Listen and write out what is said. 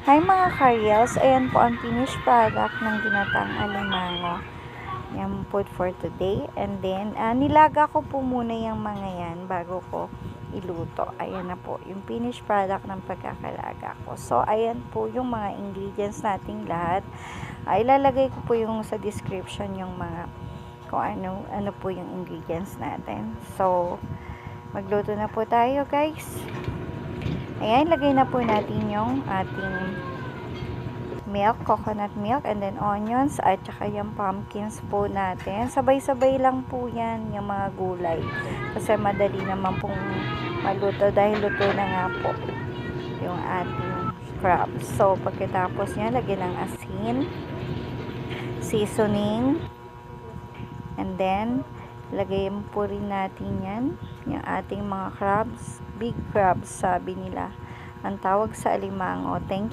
Hi mga karyels, ayan po ang finished product ng ginatang alimango. Yan food for today. And then, nilaga ko po muna yung mga yan bago ko iluto. Ayan na po, yung finished product ng pagkakalaga ko. So, ayan po yung mga ingredients nating lahat. Ilalagay ko po yung sa description yung mga kung ano po yung ingredients natin. So, magluto na po tayo guys. Ayan, lagay na po natin yung ating milk, coconut milk, and then onions, at saka yung pumpkins po natin. Sabay-sabay lang po yan, yung mga gulay. Kasi madali naman pong maluto dahil luto na nga po yung ating crabs. So, pagkatapos niya, lagyan ng asin, seasoning, and then, lagyan po rin natin yan, yung ating mga crabs, big crabs, sabi nila. Ang tawag sa alimango. Thank you.